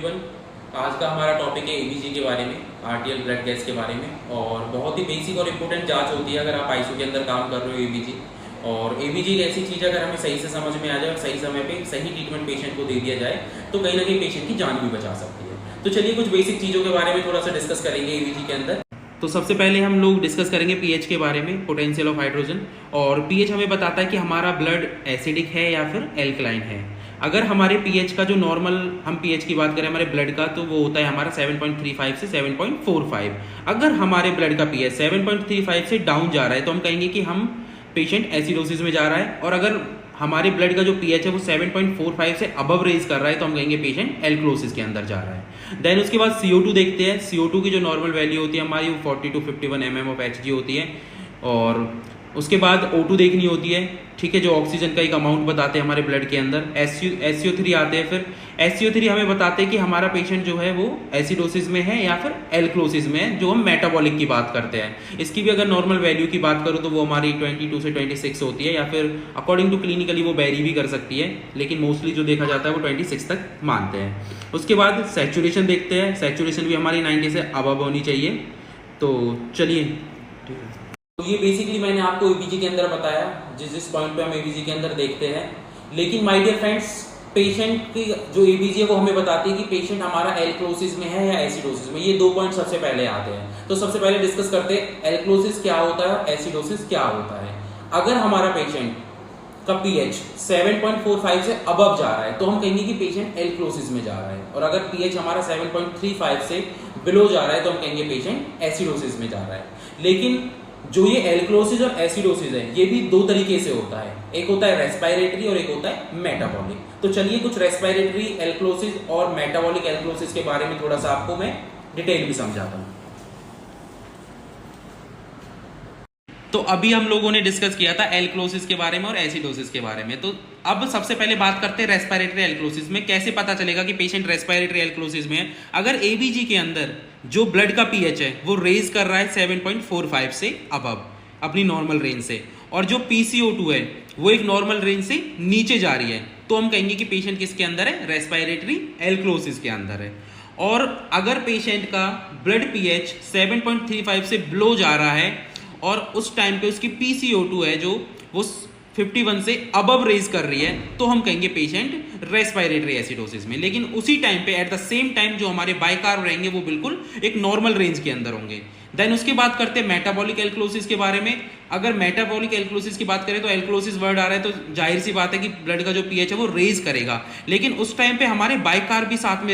आज का हमारा टॉपिक है एबीजी के बारे में, आरटीएल ब्लड गैस के बारे में। और बहुत ही बेसिक और इम्पोर्टेंट जांच होती है अगर आप आईसीयू के अंदर काम कर रहे हो एबीजी। और एबीजी एक ऐसी चीज़ अगर हमें सही से समझ में आ जाए और सही समय पे सही ट्रीटमेंट पेशेंट को दे दिया जाए तो कहीं ना कहीं पेशेंट की जान भी बचा सकती है। तो चलिए कुछ बेसिक चीज़ों के बारे में थोड़ा सा डिस्कस करेंगे एबीजी के अंदर। तो सबसे पहले हम लोग डिस्कस करेंगे पीएच के बारे में, पोटेंशियल ऑफ हाइड्रोजन। और पीएच हमें बताता है कि हमारा ब्लड एसिडिक है या फिर एल्कलाइन है। अगर हमारे पीएच का जो नॉर्मल हम पीएच की बात करें हमारे ब्लड का, तो वो होता है हमारा 7.35 से 7.45। अगर हमारे ब्लड का पीएच 7.35 से डाउन जा रहा है तो हम कहेंगे कि हम पेशेंट एसिडोसिस में जा रहा है। और अगर हमारे ब्लड का जो पीएच है वो 7.45 से अबव रेज कर रहा है तो हम कहेंगे पेशेंट एल्कलोसिस के अंदर जा रहा है। देन उसके बाद CO2 देखते हैं। CO2 की जो नॉर्मल वैल्यू होती है हमारी वो 40 to 51 mm ऑफ Hg होती है। और उसके बाद O2 देखनी होती है, ठीक है, जो ऑक्सीजन का एक अमाउंट बताते हैं हमारे ब्लड के अंदर। SO3 आते हैं। फिर SO3 हमें बताते हैं कि हमारा पेशेंट जो है वो एसिडोसिस में है या फिर एल्कलोसिस में है, जो हम मेटाबॉलिक की बात करते हैं। इसकी भी अगर नॉर्मल वैल्यू की बात करूँ तो वो हमारी 22 से 26 होती है, या फिर अकॉर्डिंग टू क्लिनिकली वो वेरी भी कर सकती है, लेकिन मोस्टली जो देखा जाता है वो 26 तक मानते हैं। उसके बाद सैचुरेशन देखते हैं। सैचुरेशन भी हमारी 90 से अबव होनी चाहिए। तो चलिए, ठीक है। तो ये बेसिकली मैंने आपको एबीजी के अंदर बताया, जिस पॉइंट पे हम एबीजी के अंदर देखते हैं। लेकिन माय डियर फ्रेंड्स, पेशेंट की जो एबीजी है वो हमें बताती है कि पेशेंट हमारा एल्कलोसिस में है या एसिडोसिस में। ये दो पॉइंट सबसे पहले आते हैं। तो सबसे पहले डिस्कस करते हैं एल्कलोसिस क्या होता है, एसिडोसिस क्या होता है। अगर हमारा पेशेंट का पीएच 7.45 से अबव जा रहा है तो हम कहेंगे कि पेशेंट एल्कलोसिस में जा रहा है। और अगर पीएच हमारा 7.35 से बिलो जा रहा है तो हम कहेंगे पेशेंट एसिडोसिस में जा रहा है। लेकिन जो ये एल्कलोसिस और एसिडोसिस है ये भी दो तरीके से होता है, एक होता है रेस्पिरेटरी और एक होता है मेटाबॉलिक। तो चलिए कुछ रेस्पिरेटरी एल्कलोसिस और मेटाबॉलिक एल्कलोसिस के बारे में थोड़ा सा आपको मैं डिटेल भी समझाता हूं। तो अभी हम लोगों ने डिस्कस किया था एल्कलोसिस के बारे में और एसिडोसिस के बारे में। तो अब सबसे पहले बात करते हैं रेस्पिरेटरी एल्कलोसिस में। कैसे पता चलेगा कि पेशेंट रेस्पिरेटरी एल्कलोसिस में है? अगर एबीजी के अंदर जो ब्लड का पीएच है वो रेज कर रहा है 7.45 से अबव अपनी नॉर्मल रेंज से, और जो PCO2 है वो एक नॉर्मल रेंज से नीचे जा रही है, तो हम कहेंगे कि पेशेंट किसके अंदर है? रेस्पिरेटरी एल्कलोसिस के अंदर है। और अगर पेशेंट का ब्लड पीएच 7.35 से बिलो जा रहा है और उस टाइम पे उसकी PCO2 है जो वो 51 से अबव रेज कर रही है, तो हम कहेंगे पेशेंट रेस्पिरेटरी एसिडोसिस में। लेकिन उसी टाइम पे एट द सेम टाइम जो हमारे बाइकार्ब रहेंगे वो बिल्कुल एक नॉर्मल रेंज के अंदर होंगे। देन उसके बाद करते हैं मेटाबॉलिक एल्कलोसिस के बारे में। अगर मेटाबॉलिक एल्कलोसिस की बात करें तो एल्कलोसिस वर्ड आ रहा है तो जाहिर सी बात है कि ब्लड का जो पीएच है वो रेज करेगा, लेकिन उस टाइम पे हमारे बाइकार्ब भी साथ में